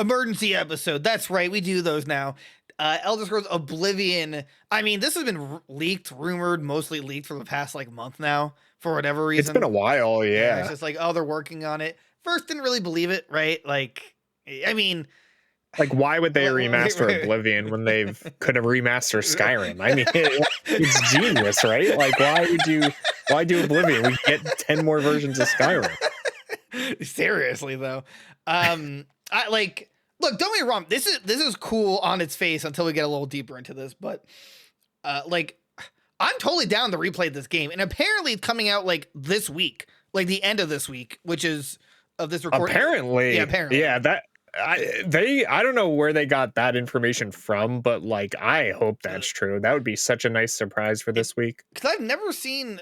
Emergency episode. That's right. We do those now. Elder Scrolls Oblivion. I mean, this has been leaked, rumored, mostly leaked for the past like month now, for whatever It's been reason. a while, Yeah, it's yeah. just like, oh, they're working on it. First, didn't really believe it, right? Like, I mean, Like, why would they remaster Oblivion when they've could have remastered Skyrim? I mean, it's genius, right? Like, why do Oblivion? We get 10 more versions of Skyrim. Seriously though, I like. Look, don't get me wrong. This is cool on its face until we get a little deeper into this. But like, I'm totally down to replay this game, and apparently it's coming out like this week, like the end of this week, which is of this recording. Apparently, yeah. That I don't know where they got that information from, but like, I hope that's true. That would be such a nice surprise for this week. Because I've never seen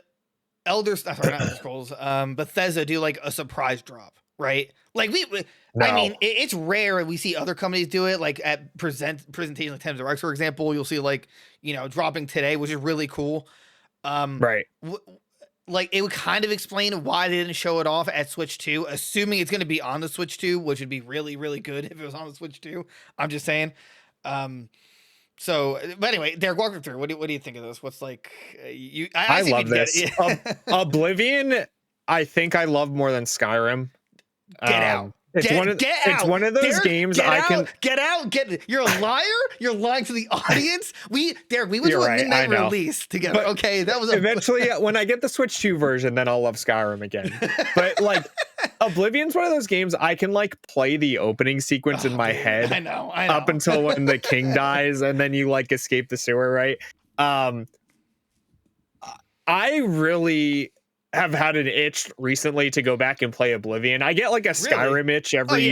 not Elder Scrolls, Bethesda do like a surprise drop, right? Like I mean, it's rare we see other companies do it. Like at presentation like Thames Direct, for example, you'll see like, you know, dropping today, which is really cool. Right. Like it would kind of explain why they didn't show it off at Switch 2, assuming it's going to be on the Switch 2, which would be really, really good if it was on the Switch 2. I'm just saying. So, but anyway, Derek, walk me through. What do you think of this? What's like you? I love this. Oblivion, I think I love more than Skyrim. Get out. It's one of those Derek, games get out. You're a liar. You're lying to the audience. Derek, we went to a midnight release together. But okay, that was eventually when I get the Switch 2 version, then I'll love Skyrim again. But like, Oblivion's one of those games I can like play the opening sequence in my head. I know. Up until when the king dies, and then you like escape the sewer, right? I really have had an itch recently to go back and play Oblivion. I get like a Skyrim itch every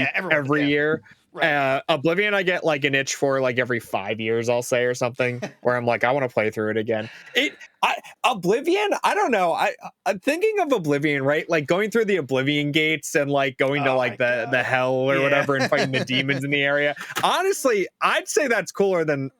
year. Right. Oblivion, I get like an itch for like every 5 years, I'll say, or something, where I'm like, I want to play through it again. Oblivion, I don't know. I'm thinking of Oblivion, right? Like going through the Oblivion gates and like going to like the hell or whatever and fighting the demons in the area. Honestly, I'd say that's cooler than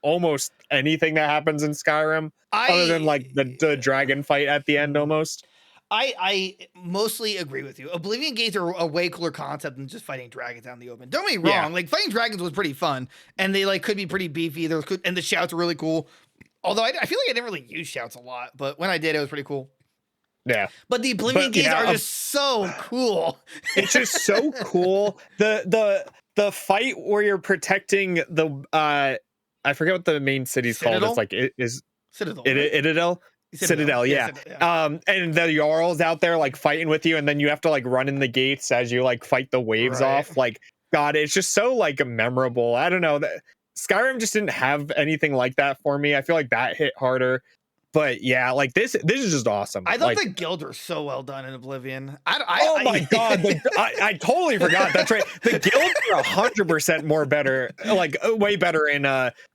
almost anything that happens in Skyrim, other than like the dragon fight at the end almost. I mostly agree with you. Oblivion gates are a way cooler concept than just fighting dragons out in the open. Don't get me wrong, like fighting dragons was pretty fun, and they like could be pretty beefy. And the shouts are really cool. Although I feel like I didn't really use shouts a lot, but when I did, it was pretty cool. Yeah. But the Oblivion gates are just so cool. It's just so cool. The fight where you're protecting the I forget what the main city's called. It's like Citadel. Citadel, yeah. And the Jarl's out there like fighting with you, and then you have to like run in the gates as you like fight the waves off. Like, God, it's just so like memorable. I don't know. Skyrim just didn't have anything like that for me. I feel like that hit harder. But yeah, like this is just awesome. I thought the guild were so well done in Oblivion. Oh my God, I totally forgot. That's right. The guilds are 100% more better, like way better in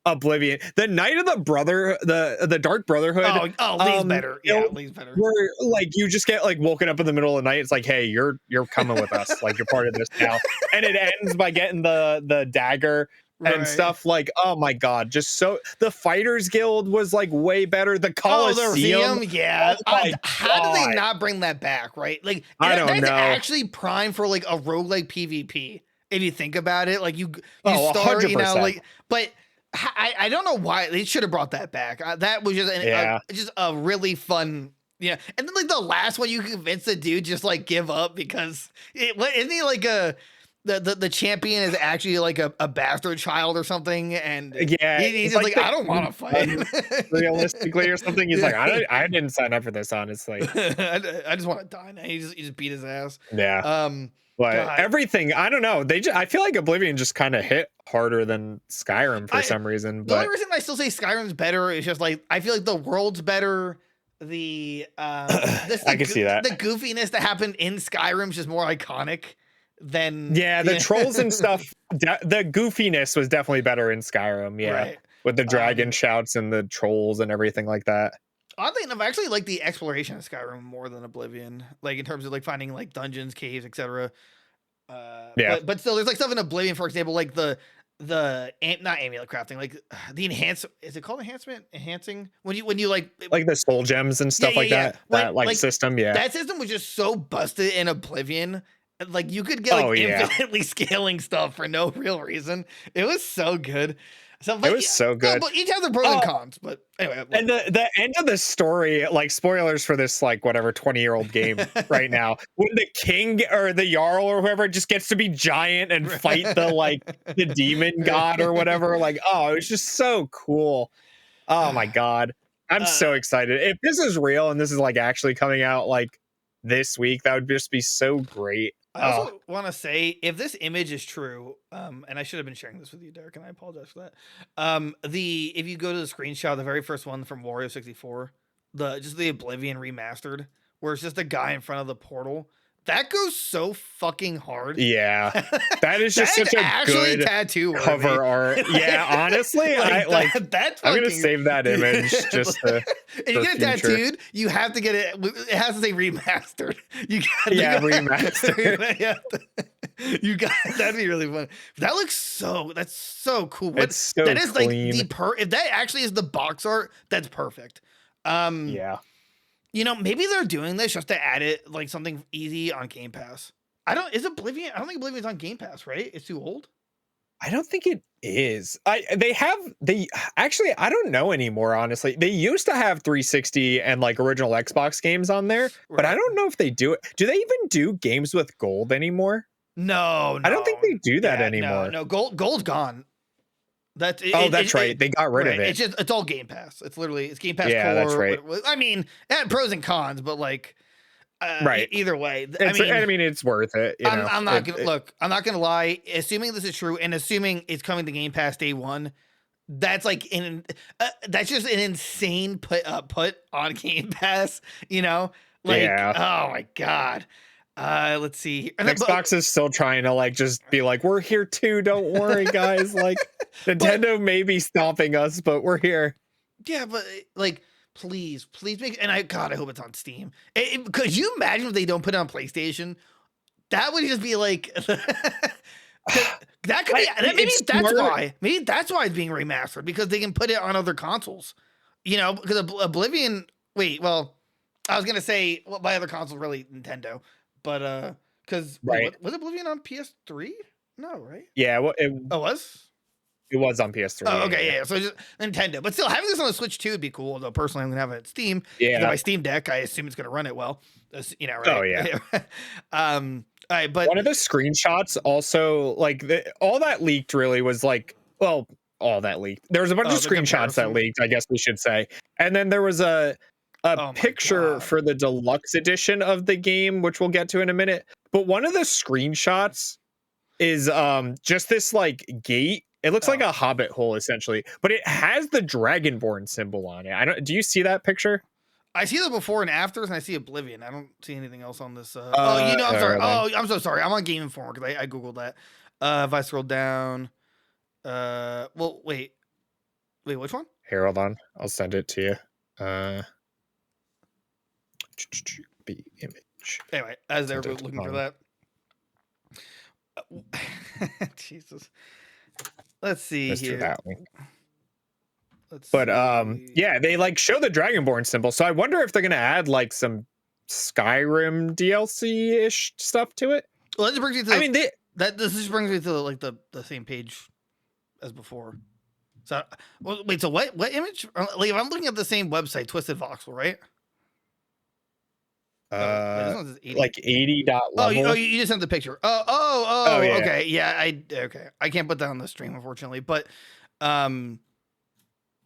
Oblivion. The Knight of the Brother, the Dark Brotherhood. Lee's better. Yeah, Lee's better. Where like you just get like woken up in the middle of the night. It's like, hey, you're coming with us. Like you're part of this now. And it ends by getting the dagger. And stuff like, oh my God, just so the Fighters Guild was like way better. The Coliseum, yeah. How did they not bring that back? Right, like I don't know. That's actually prime for like a roguelike PvP. If you think about it, like you start, 100%. you know, like, but I don't know why they should have brought that back. That was just a really fun. Yeah, and then like the last one, you convince the dude just like give up because isn't he like the champion is actually like a bastard child or something, and he's just like I don't want to fight realistically or something. He's like I didn't sign up for this, honestly. I just want to die now. He just beat his ass. Yeah. But everything, I don't know. I feel like Oblivion just kind of hit harder than Skyrim for some reason. The only reason I still say Skyrim's better is just like I feel like the world's better. I can see that the goofiness that happened in Skyrim is just more iconic. The trolls and stuff, the goofiness was definitely better in Skyrim, with the dragon shouts and the trolls and everything like that. Oddly enough, I actually like the exploration of Skyrim more than Oblivion, like in terms of like finding like dungeons, caves, etc. But still, there's like stuff in Oblivion, for example, like the not amulet crafting, like the is it called enhancing when you like the soul gems and stuff that system. That system was just so busted in Oblivion Like you could get like infinitely scaling stuff for no real reason. It was so good. So, it was so good. But each have their pros and cons. But anyway, and the end of the story, like spoilers for this, like whatever 20-year-old game right now, when the king or the jarl or whoever just gets to be giant and fight the demon god or whatever, like it was just so cool. Oh my god, I'm so excited. If this is real and this is like actually coming out like this week, that would just be so great. I also want to say, if this image is true, and I should have been sharing this with you, Derek, and I apologize for that. If you go to the screenshot, the very first one from Wario 64, just the Oblivion remastered, where it's just a guy in front of the portal. That goes so fucking hard. Yeah, that is just such a good tattoo cover art. Yeah, honestly, that's I'm gonna save that image just to. And you get it tattooed, you have to get it. It has to say remastered. Remastered. You got that'd be really fun. That looks that's so cool. It's so that is clean. like if that actually is the box art, that's perfect. Yeah. You know, maybe they're doing this just to add it like something easy on Game Pass. I don't think Oblivion's on Game Pass, right? It's too old. I don't think it is. They actually, I don't know anymore, honestly. They used to have 360 and like original Xbox games on there, but I don't know if they do it. Do they even do games with gold anymore? No. I don't think they do that anymore. No, gold's gone. That's right. They got rid of it. It's all Game Pass. It's Game Pass. Yeah, Core. That's right. I mean, it had pros and cons, but like, right. Either way, I mean, it's worth it. I'm not gonna lie. Assuming this is true, and assuming it's coming to Game Pass day one, that's like that's just an insane put on Game Pass. Oh my god. Let's see. Xbox is still trying to like just be like, we're here too. Don't worry, guys. Like Nintendo may be stopping us, but we're here. Yeah, but like, please make. And I hope it's on Steam. Could you imagine if they don't put it on PlayStation? That would just be like. That could be. Maybe that's why it's being remastered, because they can put it on other consoles. Because Oblivion. Wait, well, I was gonna say my other console really Nintendo. But because was Oblivion on PS3? No, right? Yeah, it was. It was on PS3. Oh, okay, yeah. So just Nintendo, but still having this on the Switch 2 would be cool. Though personally, I'm gonna have it at Steam. Yeah, my Steam Deck, I assume it's gonna run it well. Right? Oh yeah. All right, but one of the screenshots also all that leaked really was like, well, all that leaked. There was a bunch of screenshots that leaked, I guess we should say, and then there was a picture for the deluxe edition of the game, which we'll get to in a minute. But one of the screenshots is just this like gate. It looks like a hobbit hole essentially, but it has the Dragonborn symbol on it. Do you see that picture? I see the before and afters, and I see Oblivion. I don't see anything else on this. I'm sorry. I'm so sorry. I'm on Game Informer because I googled that. If I scroll down, well, wait, which one? Here, hold on. I'll send it to you. Be image. Anyway, as they're looking for that, Jesus. Let's see Mr. here. That one. Yeah, they like show the Dragonborn symbol, so I wonder if they're gonna add like some Skyrim DLC ish stuff to it. Well, that just brings me to. This just brings me to like the same page as before. So, wait. So what image? Like, if I'm looking at the same website, Twisted Voxel, right? Like 80.level. Oh, you just sent the picture. Oh, yeah. Okay. Yeah, I can't put that on the stream, unfortunately. But, yeah,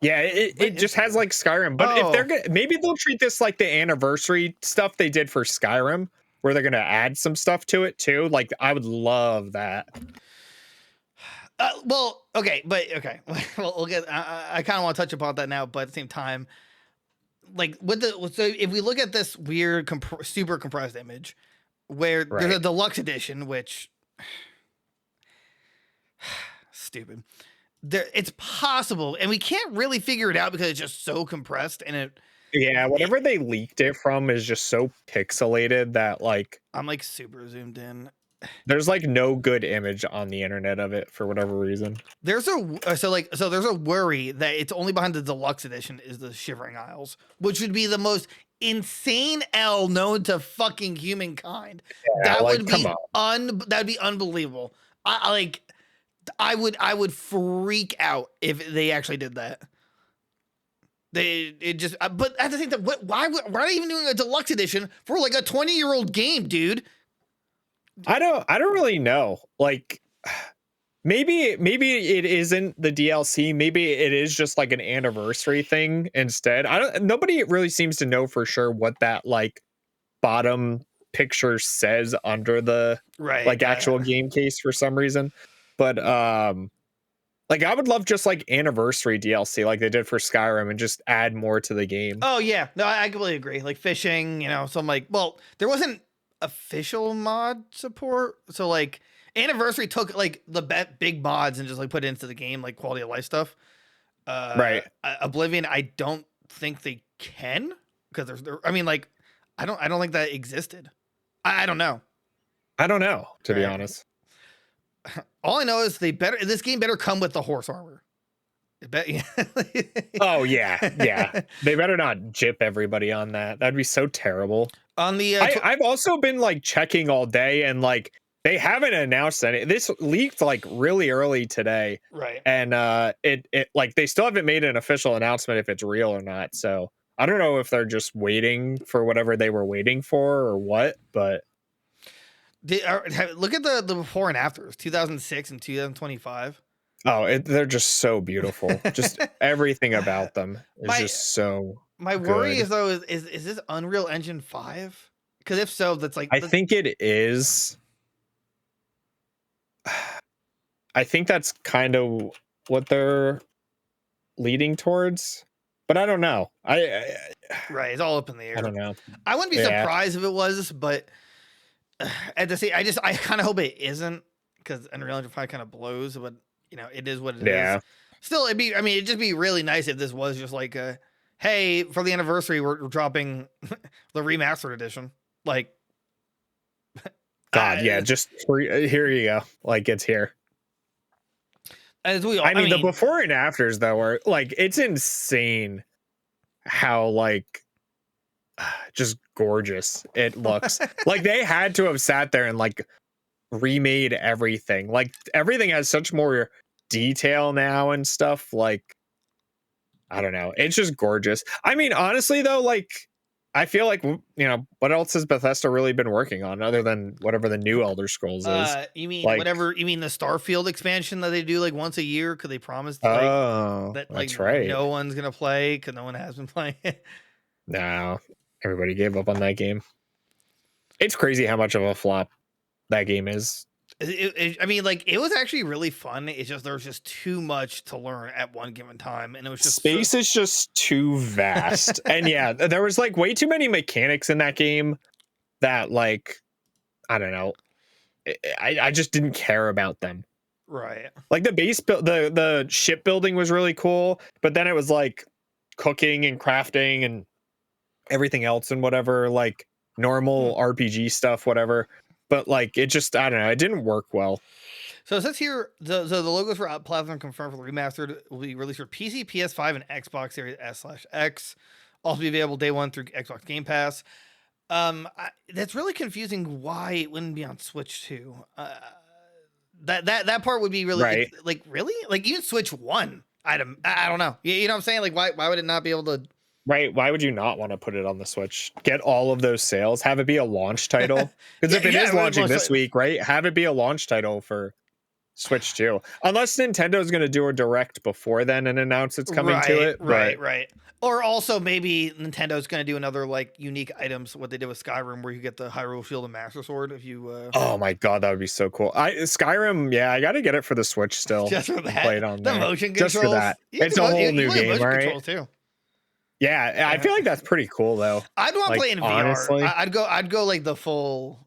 it just has like Skyrim. But if they're gonna, maybe they'll treat this like the anniversary stuff they did for Skyrim, where they're gonna add some stuff to it too. Like, I would love that. Well, okay. Well, we'll get. I kind of want to touch upon that now, but at the same time. Like so if we look at this weird super compressed image where there's a deluxe edition, which stupid, it's possible, and we can't really figure it out because it's just so compressed, and whatever they leaked it from is just so pixelated that like I'm like super zoomed in. there's like no good image on the internet of it for whatever reason. There's a worry that it's only behind the deluxe edition is the Shivering Isles, which would be the most insane L known to fucking humankind. Yeah, That like, would be that would be unbelievable. I would freak out if they actually did that. But at the same time, why are they even doing a deluxe edition for like a 20-year-old game, dude? I don't really know. Like, maybe it isn't the DLC. Maybe it is just like an anniversary thing instead. Nobody really seems to know for sure what that like bottom picture says under the like actual game case for some reason. But like, I would love just like anniversary DLC like they did for Skyrim and just add more to the game. Oh yeah, no, I completely agree. Like fishing, so I'm like, well, there wasn't official mod support, so like anniversary took like the big mods and just like put it into the game, like quality of life stuff. Right. Oblivion, I don't think they can because I mean, like, I don't think that existed. I don't know. I don't know, to be honest. All I know is this game better come with the horse armor. Oh yeah. They better not jip everybody on that. That'd be so terrible. On the I've also been like checking all day and like they haven't announced any. This leaked like really early today. Right. And it like they still haven't made an official announcement if it's real or not. So I don't know if they're just waiting for whatever they were waiting for or what, but look at the before and afters, 2006 and 2025. Oh, they're just so beautiful. Just everything about them is just so. My worry is though is this Unreal Engine 5? Because if so, that's like I think it is. I think that's kind of what they're leading towards, but I don't know. Right, it's all up in the air. I don't know. I wouldn't be surprised if it was, but at the same, I kind of hope it isn't because Unreal Engine 5 kind of blows, but it is what it is. Still, it'd just be really nice if this was just like hey, for the anniversary, we're dropping the remastered edition. Like, God, yeah, just here you go. Like, it's here. As we all, I mean, the before and afters though are like, it's insane how like just gorgeous it looks. Like they had to have sat there and like remade everything. Like everything has such more detail now and stuff. Like, I don't know, it's just gorgeous. I mean, honestly though, like I feel like what else has Bethesda really been working on other than whatever the new Elder Scrolls is? You mean like, you mean the Starfield expansion that they do like once a year because they promised that like that's right, no one's gonna play because no one has been playing it. No, everybody gave up on that game. It's crazy how much of a flop that game is. I mean, like, it was actually really fun. It's just there was just too much to learn at one given time, and it was just space is just too vast. And yeah, there was like way too many mechanics in that game that like I don't know. I just didn't care about them. Right. Like the base the shipbuilding was really cool, but then it was like cooking and crafting and everything else and whatever, like normal RPG stuff, whatever. But like it just, I don't know, it didn't work well. So it says here the logos for platform confirmed for the remastered will be released for PC, PS5, and Xbox Series S/X. Also be available day one through Xbox Game Pass. That's really confusing. Why it wouldn't be on Switch too? That part would be really right. Like really, like even Switch One. I don't know. You know what I'm saying? Like why would it not be able to? Right. Why would you not want to put it on the Switch? Get all of those sales, have it be a launch title. Because if it is launching this week, right? Have it be a launch title for Switch 2. Unless Nintendo is going to do a direct before then and announce it's coming to it. Right. Or also maybe Nintendo's going to do another like unique items, what they did with Skyrim, where you get the Hyrule Shield and Master Sword if you. Oh my God, that would be so cool. Skyrim, yeah, I got to get it for the Switch still. Just for that. Play it on the there. motion controls. Just for that. It's a whole new game, right? Too. Yeah, I feel like that's pretty cool though. I'd want to play in honestly, VR. I'd go like the full.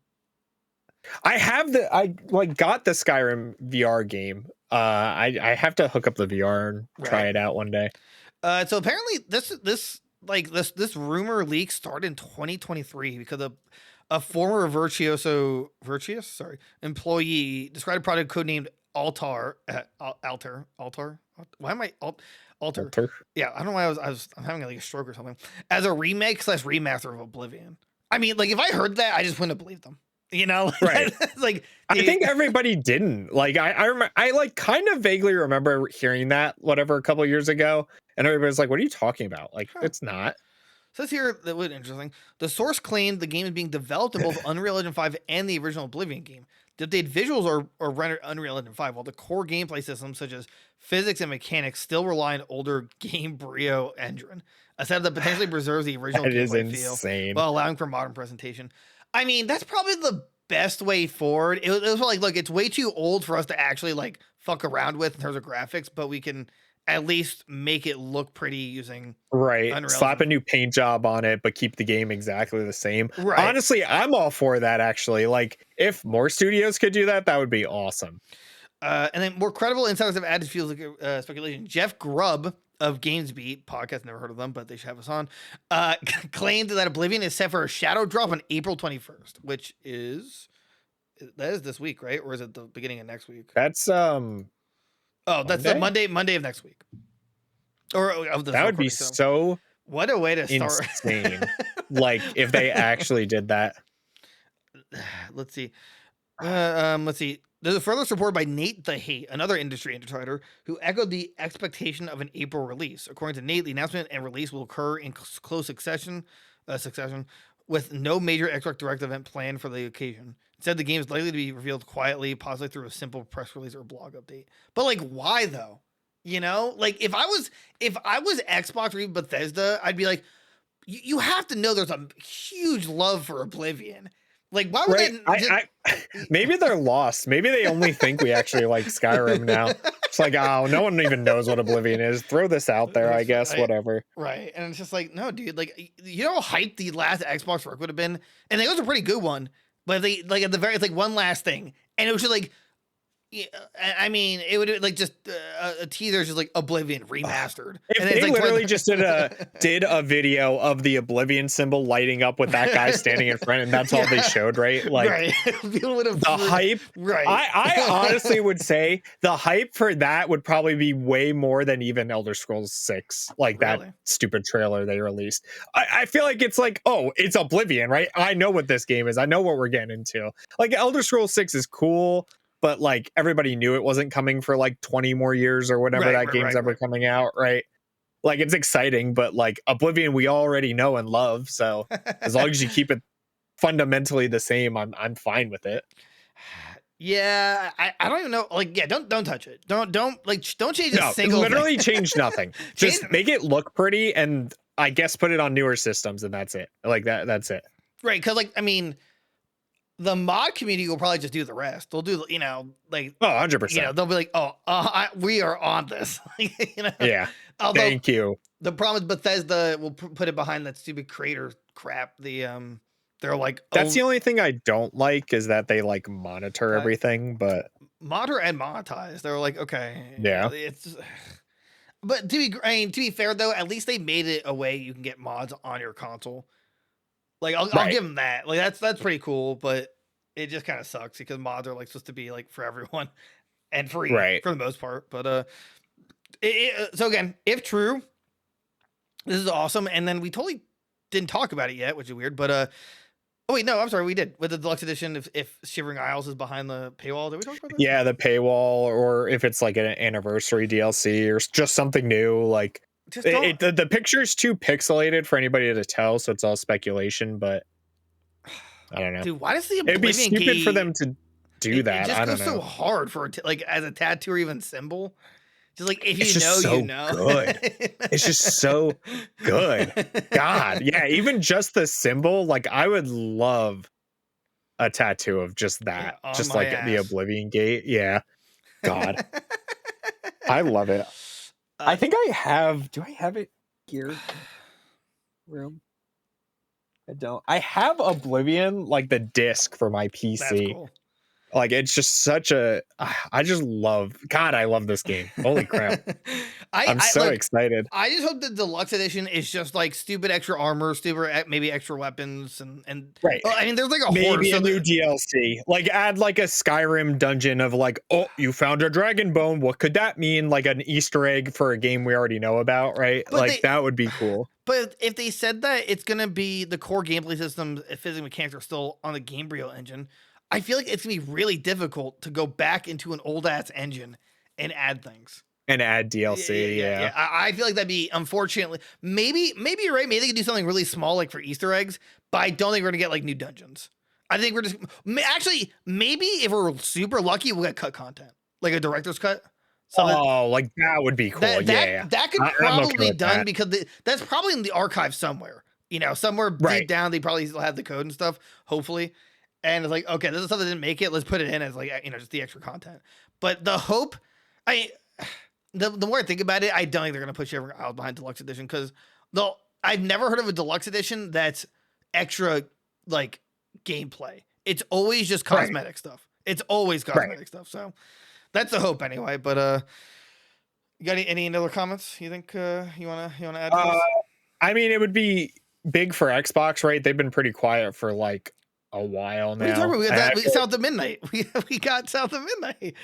I got the Skyrim VR game. I have to hook up the VR and try it out one day. So apparently this rumor leak started in 2023 because A former Virtuous employee described a product codenamed Altar. Why am I Altar? Yeah, I don't know why I'm having like a stroke or something. As a remake / remaster of Oblivion. I mean, like if I heard that, I just wouldn't have believed them. You know, right? Like I think everybody didn't. Like I remember, I like kind of vaguely remember hearing that whatever a couple years ago, and everybody's like, "What are you talking about? Like, it's not." Says here that was interesting. The source claimed the game is being developed in both Unreal Engine 5 and the original Oblivion game. The updated visuals are rendered Unreal Engine 5, while the core gameplay systems such as physics and mechanics still rely on older Gamebryo engine. A setup that potentially preserves the original gameplay feel while allowing for modern presentation. I mean, that's probably the best way forward. It was like, look, it's way too old for us to actually like fuck around with in terms of graphics, but we can at least make it look pretty using Unreal. Slap a new paint job on it, but keep the game exactly the same. Right. Honestly, I'm all for that, actually. Like, if more studios could do that, that would be awesome. And then more credible insiders have added feels like speculation. Jeff Grubb of GamesBeat podcast, never heard of them, but they should have us on, claimed that Oblivion is set for a shadow drop on April 21st, which is this week, right? Or is it the beginning of next week? That's that's the Monday of next week. Or of the that would be so what a way to start. Insane. Like if they actually did that. Let's see. There's a further support by Nate the Hate, another industry insider, who echoed the expectation of an April release. According to Nate, the announcement and release will occur in close succession, with no major Xbox Direct event planned for the occasion. Instead, the game is likely to be revealed quietly, possibly through a simple press release or blog update. But like, why though? You know, like if I was Xbox or even Bethesda, I'd be like, you have to know there's a huge love for Oblivion. Like, why would maybe they're lost. Maybe they only think we actually like Skyrim now. It's like, oh, no one even knows what Oblivion is. Throw this out there, I guess, whatever. Right. And it's just like, no, dude, like, you know how hyped the last Xbox work would have been? And it was a pretty good one. But they, like, at the very, it's like one last thing. And it was just like, I mean, it would like just a teaser, just like Oblivion remastered. If they like literally just did a video of the Oblivion symbol lighting up with that guy standing in front, and that's all they showed, right? Like people would have the hype. Right. I honestly would say the hype for that would probably be way more than even Elder Scrolls 6, like that stupid trailer they released. I feel like it's like, oh, it's Oblivion, right? I know what this game is. I know what we're getting into. Like Elder Scrolls 6 is cool. But like everybody knew it wasn't coming for like 20 more years or whatever game's ever coming out, right? Like it's exciting, but like Oblivion we already know and love. So as long as you keep it fundamentally the same, I'm fine with it. Yeah, I don't even know. Like, yeah, don't touch it. Don't change a single. Literally change nothing. Just make it look pretty, and I guess put it on newer systems, and that's it. Like that's it. Right? Because like I mean. The mod community will probably just do the rest. They'll do, like 100%. You know, they'll be like, we are on this. You know? Yeah. Although, thank you. The problem is Bethesda will put it behind that stupid creator crap. They're like, that's the only thing I don't like is that they like monitor everything, but monitor and monetize. They're like, okay, yeah. But to be fair though, at least they made it a way you can get mods on your console. Like I'll give them that. Like that's pretty cool, but it just kind of sucks because mods are like supposed to be like for everyone and free for the most part. But so again, if true, this is awesome. And then we totally didn't talk about it yet, which is weird. But oh wait, no, I'm sorry, we did with the deluxe edition. If Shivering Isles is behind the paywall, did we talk about that? Yeah, the paywall, or if it's like an anniversary DLC or just something new, like. The picture's too pixelated for anybody to tell, so it's all speculation. But I don't know, dude. Why does the it'd be stupid for them to do that? It just goes so hard for like as a tattoo or even symbol. Just like if you know, you know. Good. It's just so good. God, yeah. Even just the symbol, like I would love a tattoo of just that, just like the Oblivion Gate. Yeah, God, I love it. I think I have. Do I have it here? Room. I don't. I have Oblivion, like the disc for my PC. That's cool. Like, it's just such a I just love God, I love this game. Holy crap. I'm so excited. I just hope the deluxe edition is just like stupid extra armor, stupid maybe extra weapons, and right. I mean, there's like a maybe a new DLC. Like, add like a Skyrim dungeon of like, oh, you found a dragon bone. What could that mean? Like an Easter egg for a game we already know about, right? But like that would be cool. But if they said that it's gonna be the core gameplay systems, physics mechanics are still on the Gamebryo engine, I feel like it's gonna be really difficult to go back into an old ass engine and add things. And add DLC, yeah. I feel like that'd be, unfortunately, maybe you're right. Maybe they could do something really small, like for Easter eggs, but I don't think we're gonna get like new dungeons. I think we're just actually maybe if we're super lucky, we'll get cut content, like a director's cut. So like that would be cool. That could probably be done because that's probably in the archive somewhere. You know, somewhere deep down, they probably still have the code and stuff. Hopefully. And it's like, okay, this is something that didn't make it. Let's put it in as like, you know, just the extra content. But the hope, the more I think about it, I don't think they're gonna push everyone out behind deluxe edition because I've never heard of a deluxe edition that's extra like gameplay. It's always just cosmetic stuff. It's always cosmetic stuff. So that's the hope anyway. But you got any other comments you think you wanna add to this? I mean, it would be big for Xbox, right? They've been pretty quiet for like a while now. We got South of Midnight. We got South of Midnight.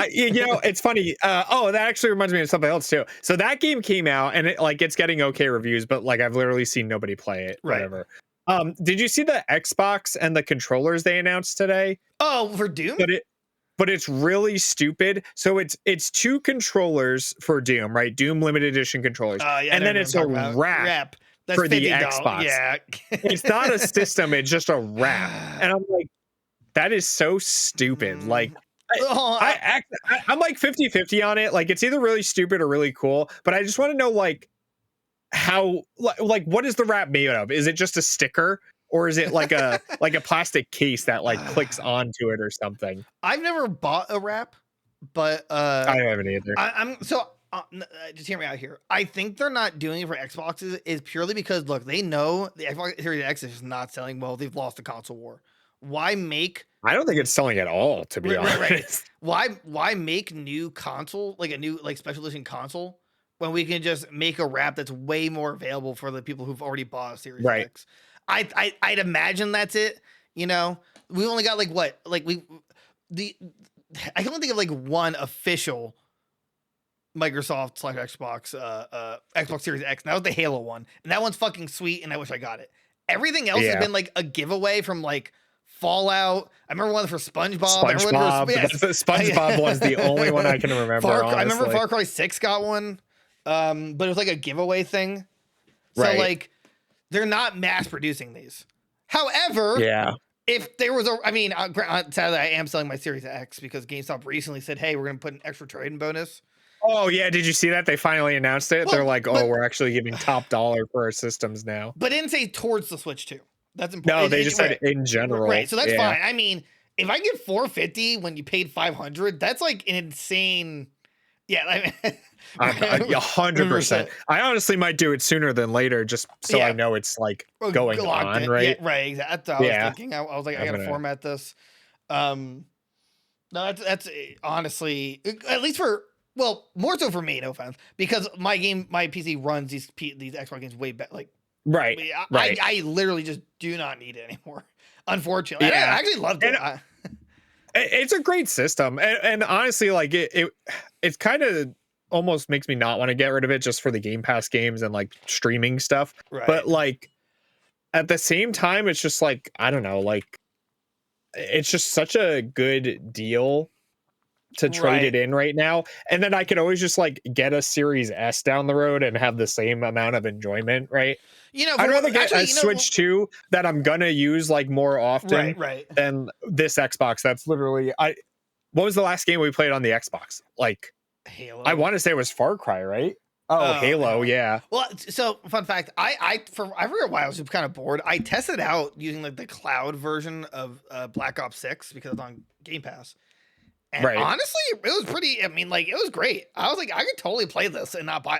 You know, it's funny. That actually reminds me of something else too. So that game came out and it's getting okay reviews, but like I've literally seen nobody play it. Right. Whatever. Did you see the Xbox and the controllers they announced today? Oh, for Doom? But it's really stupid. So it's 2 controllers for Doom, right? Doom limited edition controllers. And then it's a wrap. That's for the Xbox. Yeah. It's not a system, it's just a wrap. And I'm like, that is so stupid. Like I'm like 50-50 on it. Like it's either really stupid or really cool, but I just want to know like how like what is the wrap made of? Is it just a sticker or is it like a like a plastic case that like clicks onto it or something? I've never bought a wrap, but I haven't either. Just hear me out here. I think they're not doing it for Xboxes is purely because look, they know the Xbox Series X is just not selling well. They've lost the console war. Why make? I don't think it's selling at all, to be honest. Why make new console like a new like special edition console when we can just make a wrap that's way more available for the people who've already bought a Series X? I'd imagine that's it. You know, we only got like what like I can only think of like one official Microsoft / Xbox Xbox Series X. And that was the Halo one, and that one's fucking sweet, and I wish I got it. Everything else has been like a giveaway from like Fallout. I remember one for SpongeBob. SpongeBob was the only one I can remember. I remember Far Cry 6 got one, but it was like a giveaway thing. So like they're not mass producing these. However, if there was sadly I am selling my Series X because GameStop recently said, hey, we're going to put an extra trade-in bonus. Oh, yeah. Did you see that? They finally announced it. Well, they're like, we're actually giving top dollar for our systems now. But didn't say towards the Switch 2. That's important. No, they just said in general. Right. So that's fine. I mean, if I get $450 when you paid $500, that's like an insane. Yeah. I mean, 100%. I honestly might do it sooner than later just so I know it's like going on, right? Yeah, right. Exactly. That's what I was thinking. I was like, I got to format this. No, that's honestly, at least for. Well, more so for me, no offense, because my PC runs these Xbox games way better. Like, I literally just do not need it anymore. Unfortunately, I actually loved it. It's a great system, and honestly, like it's kind of almost makes me not want to get rid of it just for the Game Pass games and like streaming stuff. Right. But like at the same time, it's just like I don't know, like it's just such a good deal to trade it in right now, and then I could always just like get a Series S down the road and have the same amount of enjoyment, right? You know, I'd rather get a Switch 2 that I'm gonna use like more often than this Xbox. That's literally what was the last game we played on the Xbox? Like Halo. I want to say it was Far Cry, right? Halo, yeah. Well, so fun fact, I forgot why I was just kind of bored. I tested out using like the cloud version of Black Ops 6 because it's on Game Pass. And honestly, it was pretty. I mean, like it was great. I was like, I could totally play this and not buy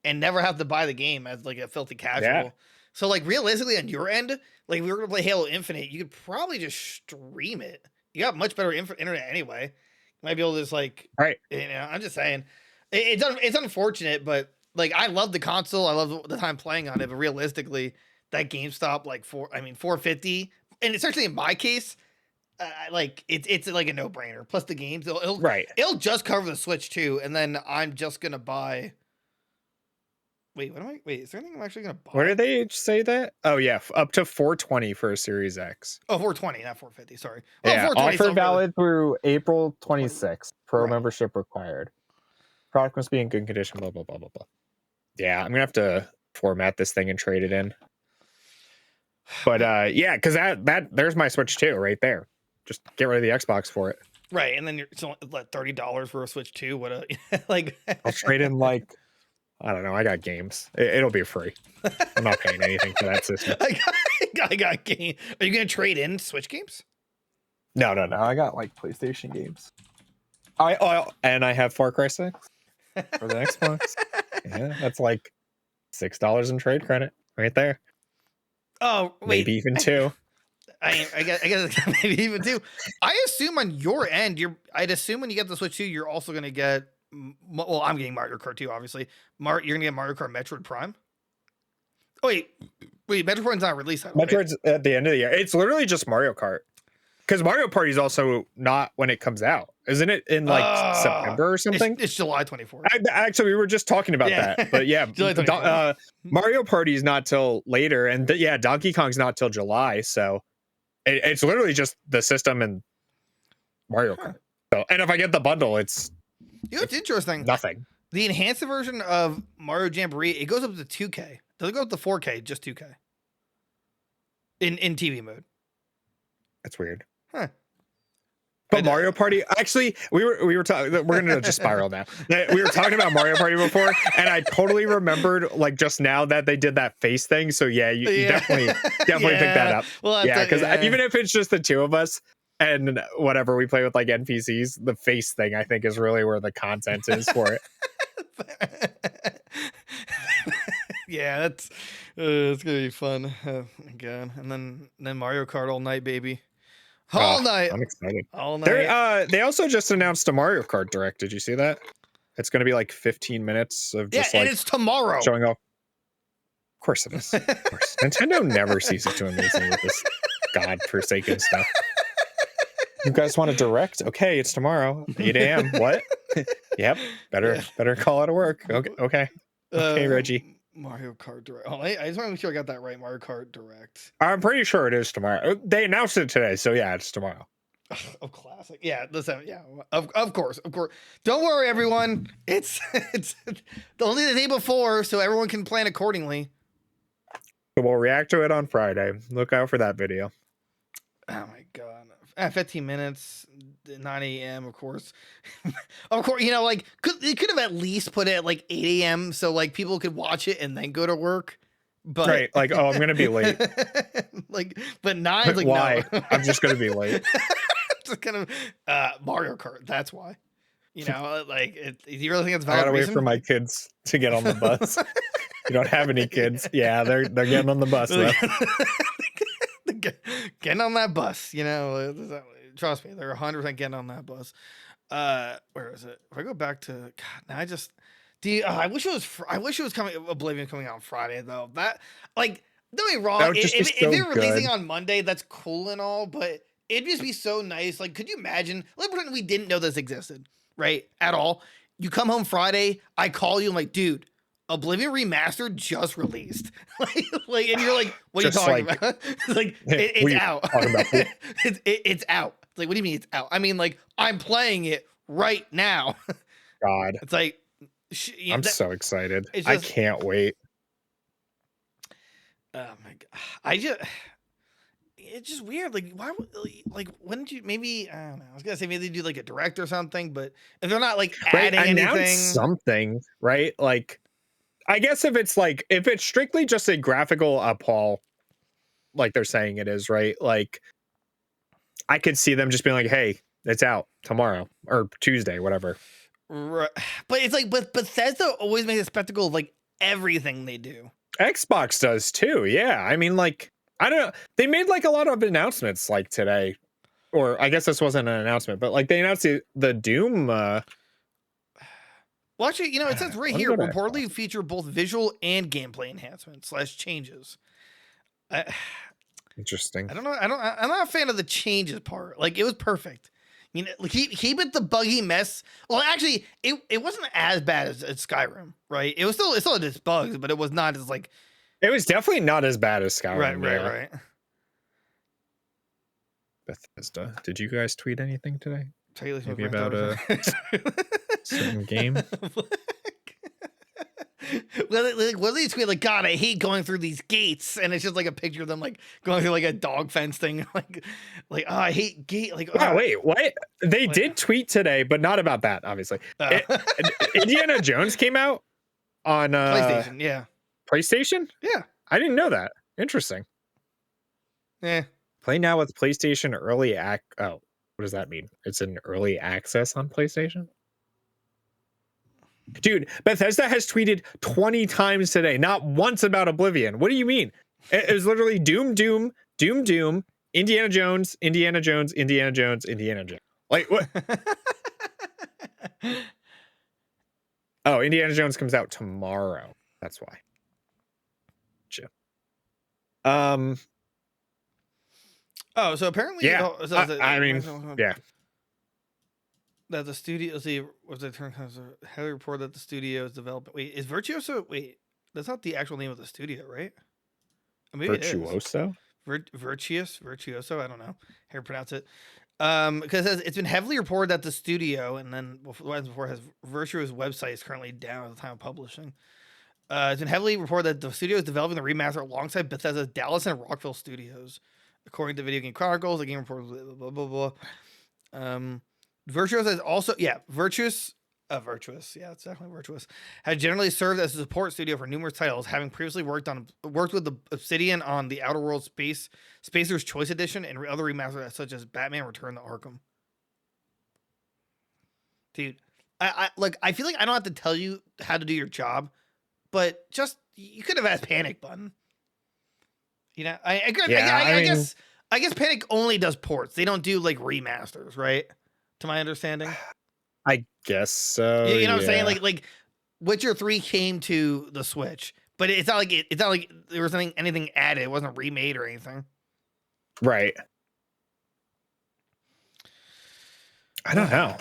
and never have to buy the game as like a filthy casual. Yeah. So like realistically, on your end, like if we were gonna play Halo Infinite, you could probably just stream it you got much better internet anyway. You might be able to just like, right? I'm just saying, it's unfortunate, but like I love the console. I love the time playing on it, but realistically, that GameStop like 450, and especially in my case, like it's like a no brainer. Plus the games, it'll just cover the Switch too, and then I'm just gonna buy. Wait, is there anything I'm actually gonna buy? Where did they say that? Oh yeah, up to 420 for a Series X. Oh, 420, not 450. Sorry. Yeah, offer valid through April 26th. Pro membership required. Product must be in good condition. Blah blah blah blah blah. Yeah, I'm gonna have to format this thing and trade it in. But yeah, because that there's my Switch 2 right there. Just get rid of the Xbox for it. Right, and then you're like $30 for a Switch 2. What a like. I'll trade in like. I don't know. I got games. It'll be free. I'm not paying anything for that system. I got game. Are you gonna trade in Switch games? No. I got like PlayStation games. And I have Far Cry 6 for the Xbox. Yeah, that's like $6 in trade credit right there. Oh, wait. Maybe even 2. I guess maybe even 2. I assume on your end, I'd assume when you get the Switch 2, you're also gonna get. Well, I'm getting Mario Kart 2, obviously. You're gonna get Mario Kart Metroid Prime. Oh wait, Metroid Prime's not released. Metroid's at the end of the year. It's literally just Mario Kart, because Mario Party is also not when it comes out, isn't it? In like September or something. It's July 24th. Actually, we were just talking about that, but yeah, Mario Party is not till later, and Donkey Kong's not till July. So it's literally just the system and Mario Kart. So, and if I get the bundle, it's. You know what's interesting? Nothing. The enhanced version of Mario Jamboree, it goes up to 2K. Doesn't go up to 4K, just 2K. In TV mode. That's weird. Huh. But Mario Party, actually, we were talking. We're gonna just spiral now. We were talking about Mario Party before, and I totally remembered like just now that they did that face thing. So yeah, you definitely pick that up. Well, yeah, because even if it's just the two of us. And whatever we play with like NPCs, the face thing I think is really where the content is for it. Yeah, that's it's gonna be fun. Oh my god! And then Mario Kart all night, baby, all night. I'm excited. All night. They also just announced a Mario Kart Direct. Did you see that? It's gonna be like 15 minutes of just and it's tomorrow. Showing off. Of course it is. Of course, Nintendo never ceases to amaze me with this godforsaken stuff. You guys want a direct? Okay, it's tomorrow, 8 a.m. What? Yep. Better call out of work. Okay, Reggie. Mario Kart Direct. Oh, I just want to make sure I got that right. Mario Kart Direct. I'm pretty sure it is tomorrow. They announced it today, so yeah, it's tomorrow. Oh, classic. Yeah, listen. Yeah, of course. Don't worry, everyone. It's only the day before, so everyone can plan accordingly. So we'll react to it on Friday. Look out for that video. Oh my god. 15 minutes, 9 a.m. Of course, like they could have at least put it at like 8 a.m. so like people could watch it and then go to work. But right, like I'm gonna be late. But 9's like why? No. I'm just gonna be late. Just kind of Mario Kart. That's why. Like you really think it's valid? I gotta wait for my kids to get on the bus. You don't have any kids? Yeah, they're getting on the bus. Getting on that bus, trust me, they're 100% getting on that bus. Where is it? If I go back to God, now I wish it was coming Oblivion coming out on Friday though. That like don't get me wrong, if they're releasing on Monday, that's cool and all, but it'd just be so nice. Like, could you imagine? Like, pretend we didn't know this existed, right? At all. You come home Friday, I call you, I'm like, dude, Oblivion Remastered just released. like, and you're like, what are you talking about? Like, it's out. It's out. Like, what do you mean it's out? I mean, like, I'm playing it right now. God. It's like, I'm so excited. I can't wait. Oh my god. It's just weird. Like, why would, like, when did you, maybe, I don't know. I was going to say maybe they do like a direct or something, but if they're not like adding anything. Something, right? Like, I guess if it's strictly just a graphical uphaul, like they're saying it is, right? Like, I could see them just being like, hey, it's out tomorrow or Tuesday, whatever. Right. But it's like, but Bethesda always makes a spectacle of like everything they do. Xbox does too. Yeah. I mean, like, I don't know. They made like a lot of announcements like today or I guess this wasn't an announcement, but like they announced the Doom. Well, actually, it says right here reportedly feature both visual and gameplay enhancements / changes. Interesting. I don't know. I'm not a fan of the changes part. Like, it was perfect. Keep it the buggy mess. Well, actually, it wasn't as bad as Skyrim, right? It still had its bugs, but it was not as like. It was definitely not as bad as Skyrim. Right. Bethesda, did you guys tweet anything today? Maybe about a certain game. What do they tweet? Like, God, I hate going through these gates, and it's just like a picture of them like going through like a dog fence thing, like oh, I hate gate. Like, oh, wait, what? They did tweet today, but not about that. Obviously, Indiana Jones came out on PlayStation. Yeah, PlayStation. Yeah, I didn't know that. Interesting. Yeah. Play now with PlayStation Early Oh, what does that mean? It's an early access on PlayStation? Dude, Bethesda has tweeted 20 times today, not once about Oblivion. What do you mean? It was literally Doom, Indiana Jones, Indiana Jones, Indiana Jones, Indiana Jones. Like, what? Oh, Indiana Jones comes out tomorrow. That's why. Sure. Oh, so apparently, yeah. Yeah. That the studio, was the term heavily report that the studio is developing. Wait, is Virtuoso? Wait, that's not the actual name of the studio, right? Maybe Virtuoso? Virtuoso. I don't know how to pronounce it. Because it's been heavily reported that the studio, and then before has Virtuo's website is currently down at the time of publishing. It's been heavily reported that the studio is developing the remaster alongside Bethesda's Dallas and Rockville studios, according to Video Game Chronicles. The game report, blah blah blah. Virtuous has also, Virtuous, yeah, it's definitely Virtuous, has generally served as a support studio for numerous titles, having previously worked with the Obsidian on the Outer Worlds Spacer's Choice Edition and other remasters such as Batman Return to Arkham. Dude, I feel like I don't have to tell you how to do your job, but just, you could have asked Panic Button. I guess Panic only does ports. They don't do like remasters, right? To my understanding, I guess so. You know what I'm saying? Like Witcher 3 came to the Switch, but it's not like there was anything added. It wasn't remade or anything. Right. I don't know.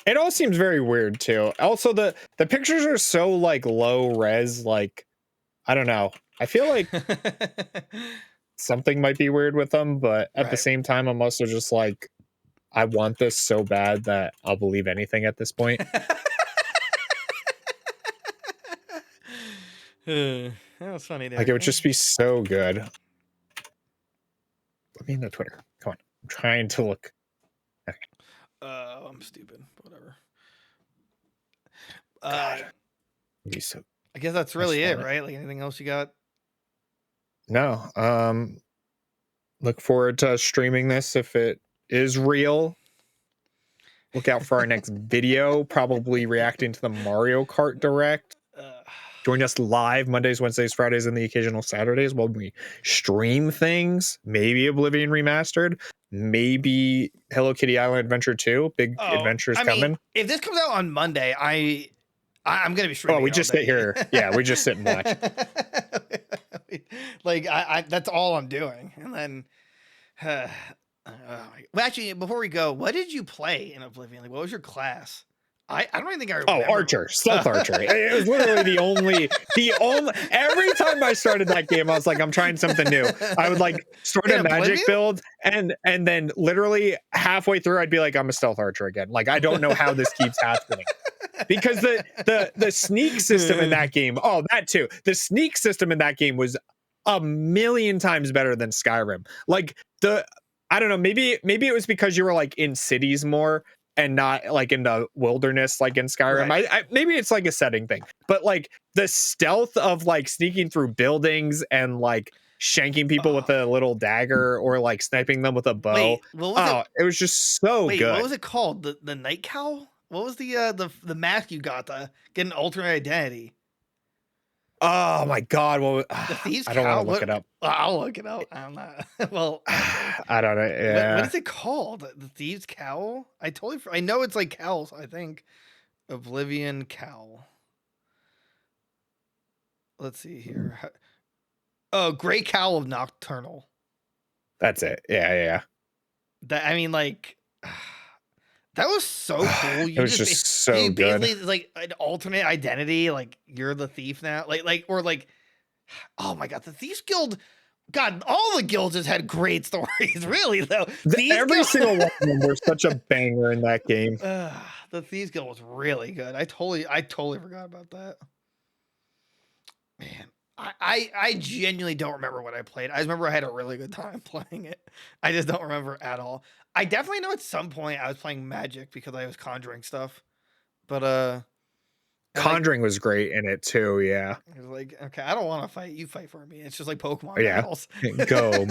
It all seems very weird too. Also, the pictures are so like low res. Like, I don't know. I feel like something might be weird with them, but at the same time, I'm also just like, I want this so bad that I'll believe anything at this point. That was funny. Like, it would just be so good. Let me in the Twitter. Come on. I'm trying to look. Okay. I'm stupid. Whatever. God. I guess that's really it, right? Like, anything else you got? No. Look forward to streaming this if it is real. Look out for our next video, probably reacting to the Mario Kart Direct. Join us live Mondays, Wednesdays, Fridays, and the occasional Saturdays while we stream things. Maybe Oblivion Remastered. Maybe Hello Kitty Island Adventure 2. Big adventures coming. If this comes out on Monday, I'm going to be streaming. Oh, we just sit here. Yeah, we just sit and watch. Like, that's all I'm doing. And then... well, actually, before we go, what did you play in Oblivion? Like, what was your class? I don't even think I remember. Oh, Archer, stealth Archer. It was literally the only. Every time I started that game, I was like, I'm trying something new. I would like start a magic build, and then literally halfway through, I'd be like, I'm a stealth Archer again. Like, I don't know how this keeps happening. Because the sneak system in that game, that too. The sneak system in that game was a million times better than Skyrim. Like, I don't know, maybe it was because you were like in cities more and not like in the wilderness like in Skyrim. Right. Maybe it's like a setting thing, but like the stealth of like sneaking through buildings and like shanking people with a little dagger or like sniping them with a bow. Wait, what was it was just so good. What was it called? The night cowl? What was the mask you got to get an alternate identity? Oh my god! Well, The Thieves' I don't want Cow. to look it up. I'll look it up. I'm not. Well, I don't know. what Yeah. is it called? The Thieves' Cowl? I know it's like cowls. I think Oblivion Cowl. Let's see here. Oh, Gray Cowl of Nocturnal. That's it. Yeah. That I mean, like, that was so cool. It was just so good. Basically like an alternate identity. Like you're the thief now. Or like, oh my god, the Thieves Guild. God, all the guilds just had great stories. Really though, Every single one of them was such a banger in that game. The Thieves Guild was really good. I totally forgot about that. Man, I genuinely don't remember what I played. I just remember I had a really good time playing it. I just don't remember at all. I definitely know at some point I was playing Magic because I was conjuring stuff. But Conjuring was great in it too, yeah. It was like, okay, I don't want to fight. You fight for me. It's just like Pokemon battles. Go,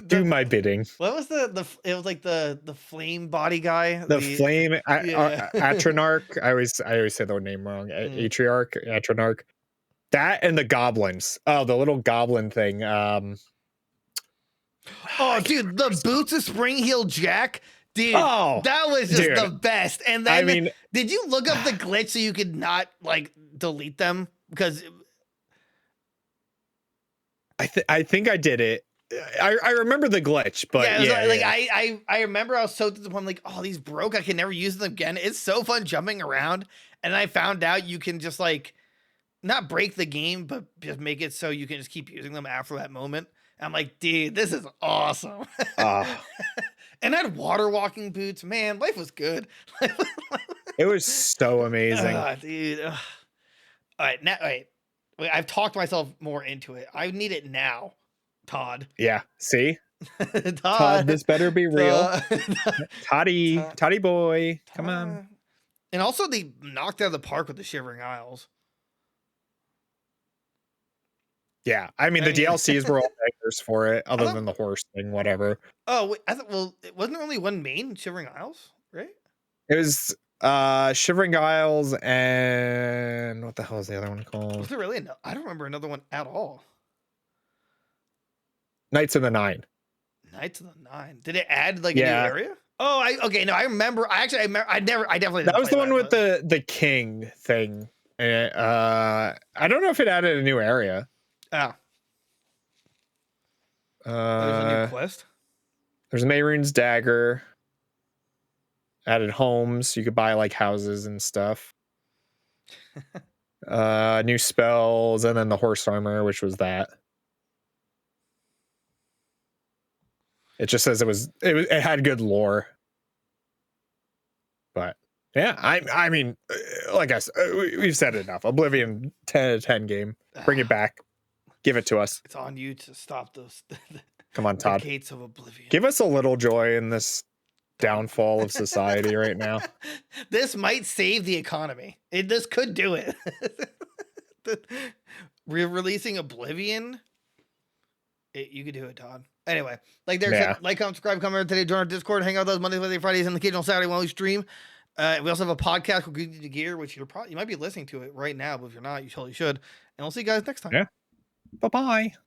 do my bidding. What was it was like the flame body guy? The flame Atronarch. I always say the name wrong. Atronarch. That and the goblins. Oh, the little goblin thing. Oh, dude, the Boots of Spring-Heel Jack. Dude, that was just the best. And then, I mean, did you look up the glitch so you could not like delete them? Because I think I did it. I remember the glitch, but I remember I was so disappointed. Like, oh, these broke. I can never use them again. It's so fun jumping around. And I found out you can just like not break the game, but just make it so you can just keep using them after that moment. I'm like, dude, this is awesome. And I had water walking boots. Man, life was good. It was so amazing. Dude. All right, now, wait. I've talked myself more into it. I need it now, Todd. Yeah, see? Todd, this better be real. Toddy boy, come on. And also, they knocked out of the park with the Shivering Isles. Yeah, I mean, the DLCs were all bangers for it, other than the horse thing, whatever. Oh, wait, it wasn't only one main Shivering Isles, right? It was Shivering Isles and what the hell is the other one called? Was there really? I don't remember another one at all. Knights of the Nine. Knights of the Nine. Did it add like a new area? Oh, I remember. I definitely. That was the one with the king thing. I don't know if it added a new area. Oh. There's a new quest. There's Mayrune's dagger. Added homes. You could buy like houses and stuff. New spells, and then the horse armor, which was that. It just says it had good lore. But yeah, I mean, like I said, we've said it enough. Oblivion 10 out of 10 game. Bring it back. Give it to us. It's on you to stop those. Come on, Todd. Gates of Oblivion. Give us a little joy in this downfall of society right now. This might save the economy. This could do it. Releasing Oblivion. You could do it, Todd. Anyway, like comment, subscribe, comment today, join our Discord, hang out with us Mondays, Wednesdays, Fridays, and the occasional Saturday when we stream. We also have a podcast called Goons to Gear, which you might be listening to it right now, but if you're not, you totally should. And we'll see you guys next time. Yeah. Bye-bye.